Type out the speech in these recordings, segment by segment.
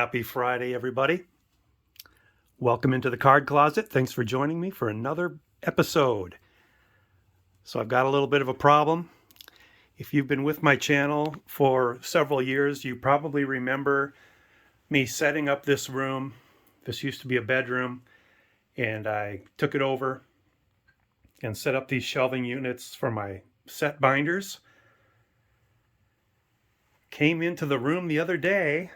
Happy Friday, everybody. Welcome into the Card Closet. Thanks for joining me for another episode. So I've got a little bit of a problem. If you've been with my channel for several years, you probably remember me setting up this room. This used to be a bedroom, and I took it over and set up these shelving units for my set binders. Came into the room the other day,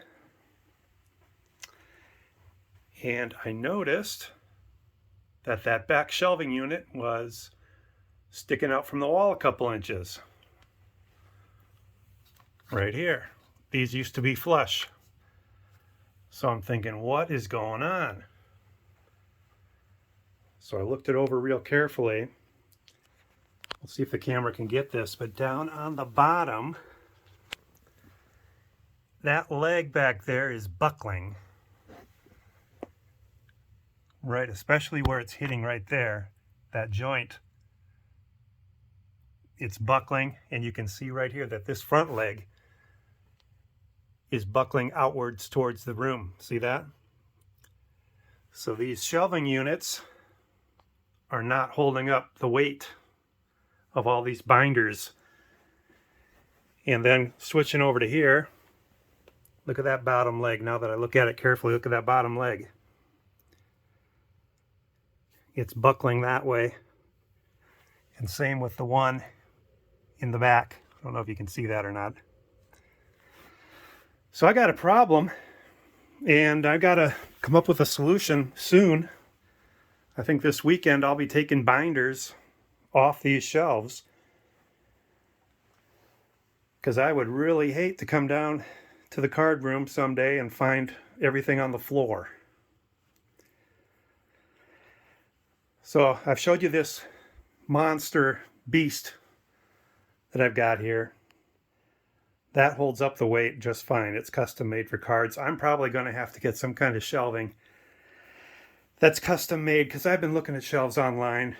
and I noticed that that back shelving unit was sticking out from the wall a couple inches. Right here. These used to be flush. So I'm thinking, what is going on? So I looked it over real carefully. Let's see if the camera can get this, but down on the bottom, that leg back there is buckling. Right, especially where it's hitting right there, that joint. It's buckling, and you can see right here that this front leg is buckling outwards towards the room. See that? So these shelving units are not holding up the weight of all these binders. And then switching over to here, look at that bottom leg. Now that I look at it carefully, look at that bottom leg. It's buckling that way. And same with the one in the back. I don't know if you can see that or not. So I got a problem, and I've got to come up with a solution soon. I think this weekend I'll be taking binders off these shelves, because I would really hate to come down to the card room someday and find everything on the floor. So I've showed you this monster beast that I've got here. That holds up the weight just fine. It's custom made for cards. I'm probably going to have to get some kind of shelving that's custom made, because I've been looking at shelves online.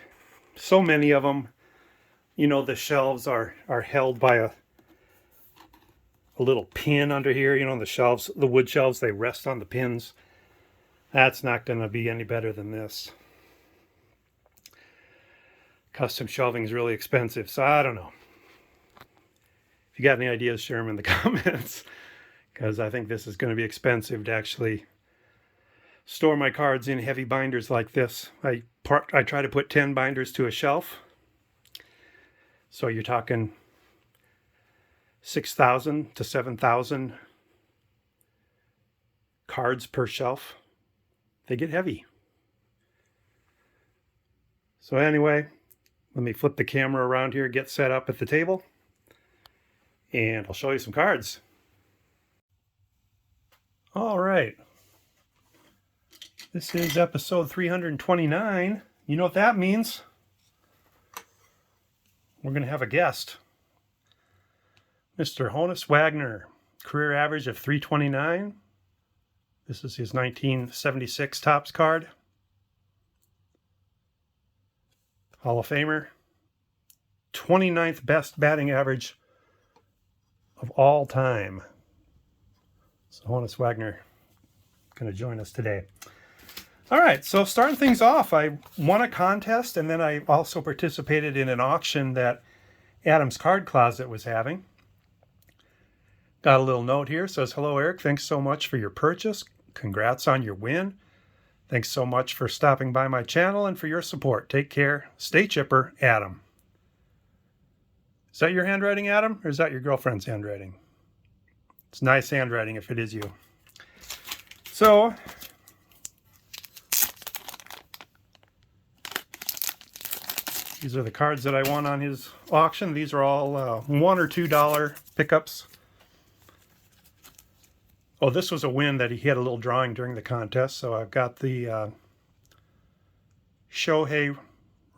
So many of them, you know, the shelves are held by a little pin under here. You know, the shelves, the wood shelves, they rest on the pins. That's not going to be any better than this. Custom shelving is really expensive, so I don't know. If you got any ideas, share them in the comments, because I think this is going to be expensive to actually store my cards in heavy binders like this. I try to put 10 binders to a shelf, so you're talking 6,000 to 7,000 cards per shelf. They get heavy. So anyway, let me flip the camera around here, get set up at the table, and I'll show you some cards. All right. This is episode 329. You know what that means? We're going to have a guest. Mr. Honus Wagner, career average of 329. This is his 1976 Topps card. Hall of Famer. 29th best batting average of all time. So Honus Wagner going to join us today. All right, so starting things off, I won a contest, and then I also participated in an auction that Adam's Card Closet was having. Got a little note here, says, "Hello, Eric. Thanks so much for your purchase. Congrats on your win. Thanks so much for stopping by my channel and for your support. Take care. Stay chipper, Adam." Is that your handwriting, Adam, or is that your girlfriend's handwriting? It's nice handwriting if it is you. So, these are the cards that I won on his auction. These are all $1 or $2 pickups. Oh, this was a win that he had a little drawing during the contest. So I've got the Shohei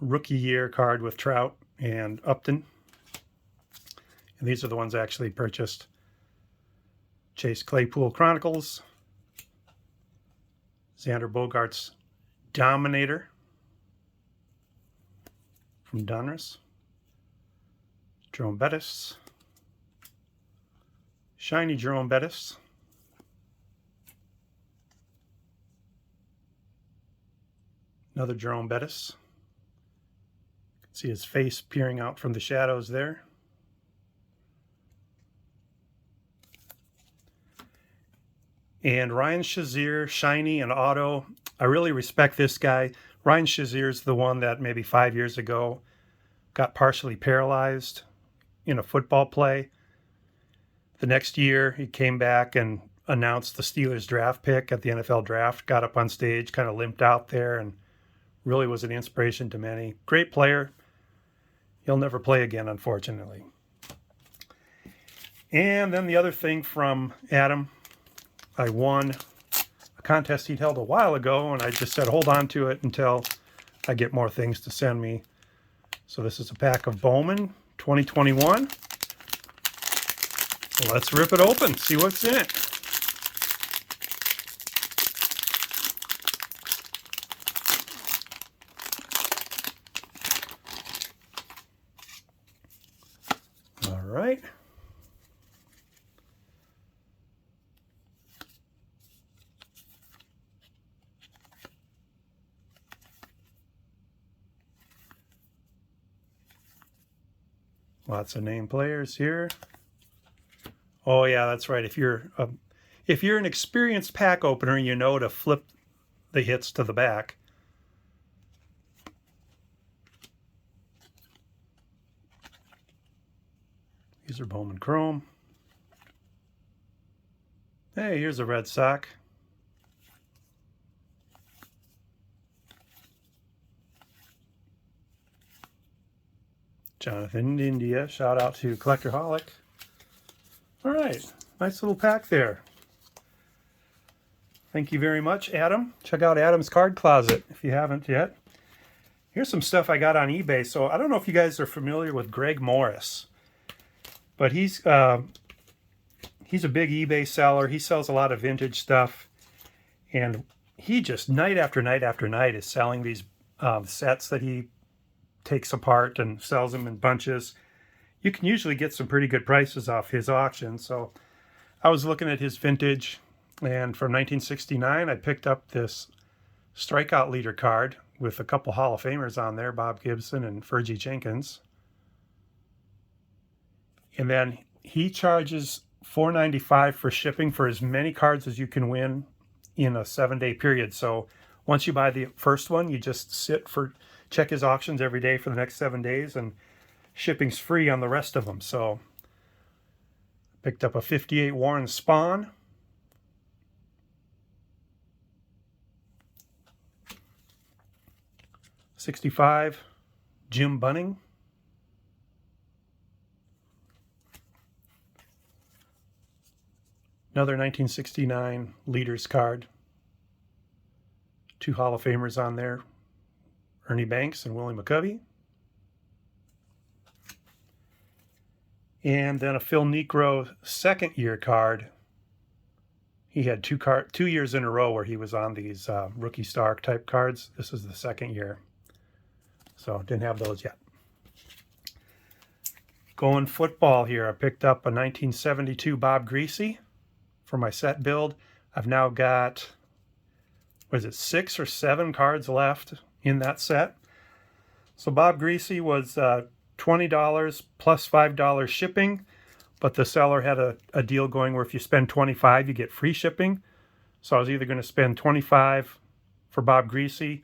Rookie Year card with Trout and Upton. And these are the ones I actually purchased. Chase Claypool Chronicles. Xander Bogaerts Dominator from Donruss. Jerome Bettis. Shiny Jerome Bettis. Another Jerome Bettis. You can see his face peering out from the shadows there. And Ryan Shazier, shiny and auto. I really respect this guy. Ryan Shazier is the one that maybe 5 years ago got partially paralyzed in a football play. The next year, he came back and announced the Steelers draft pick at the NFL draft, got up on stage, kind of limped out there, and really was an inspiration to many. Great player. He'll never play again, unfortunately. And then the other thing from Adam, I won a contest he'd held a while ago, and I just said hold on to it until I get more things to send me. So this is a pack of Bowman 2021. So let's rip it open, see what's in it. All right. Lots of name players here. Oh yeah, that's right. If you're an experienced pack opener, you know to flip the hits to the back. These are Bowman Chrome. Hey, here's a red sock. Jonathan India, shout out to Collectorholic. All right, nice little pack there. Thank you very much, Adam. Check out Adam's Card Closet if you haven't yet. Here's some stuff I got on eBay. So I don't know if you guys are familiar with Greg Morris, but he's a big eBay seller. He sells a lot of vintage stuff, and he just night after night after night is selling these sets that he takes apart and sells them in bunches. You can usually get some pretty good prices off his auction. So I was looking at his vintage, and from 1969, I picked up this strikeout leader card with a couple Hall of Famers on there, Bob Gibson and Fergie Jenkins. And then he charges $4.95 for shipping for as many cards as you can win in a 7-day period. So once you buy the first one, you just check his auctions every day for the next 7 days, and shipping's free on the rest of them. So picked up a 58 Warren Spahn. '65 Jim Bunning. Another 1969 Leaders card. 2 Hall of Famers on there, Ernie Banks and Willie McCovey. And then a Phil Niekro second year card. He had 2 years in a row where he was on these rookie star type cards. This is the second year. So didn't have those yet. Going football here, I picked up a 1972 Bob Griese for my set build. I've now got, 6 or 7 cards left in that set. So Bob Griese was $20 plus $5 shipping, but the seller had a deal going where if you spend $25, you get free shipping. So I was either going to spend $25 for Bob Griese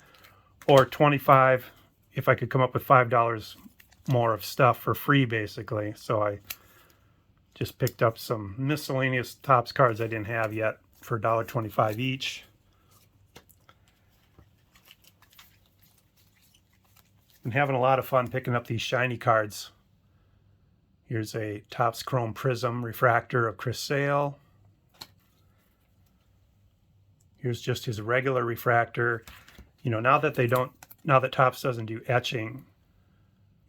or $25 if I could come up with $5 more of stuff for free, basically. So I just picked up some miscellaneous Topps cards I didn't have yet for $1.25 each. Been having a lot of fun picking up these shiny cards. Here's a Topps Chrome Prism refractor of Chris Sale. Here's just his regular refractor. You know, now that Topps doesn't do etching,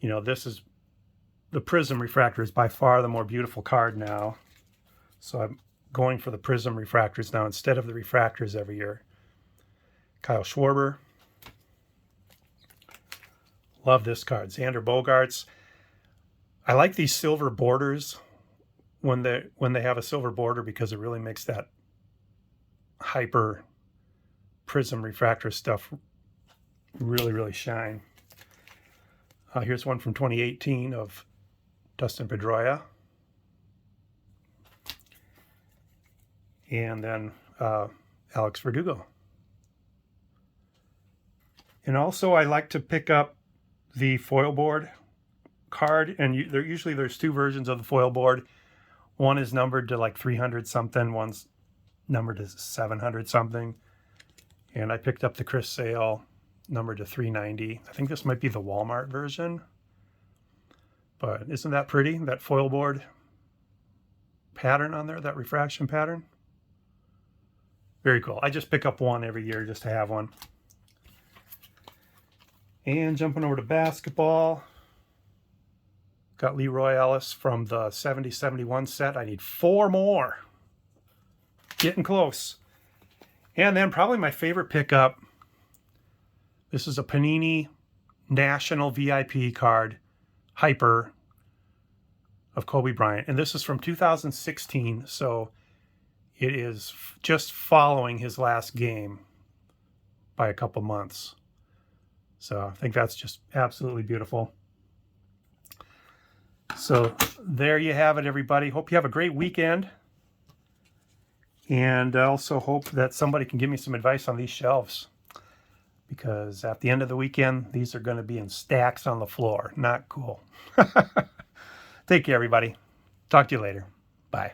you know, the Prism refractor is by far the more beautiful card now. So I'm going for the Prism refractors now instead of the refractors every year. Kyle Schwarber. Love this card. Xander Bogaerts. I like these silver borders when they have a silver border, because it really makes that hyper Prism refractor stuff really, really shine. Here's one from 2018 of Dustin Pedroia. And then Alex Verdugo. And also I like to pick up the foil board card, and usually there's two versions of the foil board. One is numbered to like 300 something, one's numbered to 700 something. And I picked up the Chris Sale numbered to 390. I think this might be the Walmart version. But isn't that pretty? That foil board pattern on there, that refraction pattern. Very cool. I just pick up one every year just to have one. And jumping over to basketball, got Leroy Ellis from the 70-71 set. I need 4 more. Getting close. And then probably my favorite pickup, this is a Panini National VIP card, Hyper, of Kobe Bryant. And this is from 2016, so it is just following his last game by a couple months. So I think that's just absolutely beautiful. So there you have it, everybody. Hope you have a great weekend. And I also hope that somebody can give me some advice on these shelves, because at the end of the weekend, these are going to be in stacks on the floor. Not cool. Take care, everybody. Talk to you later. Bye.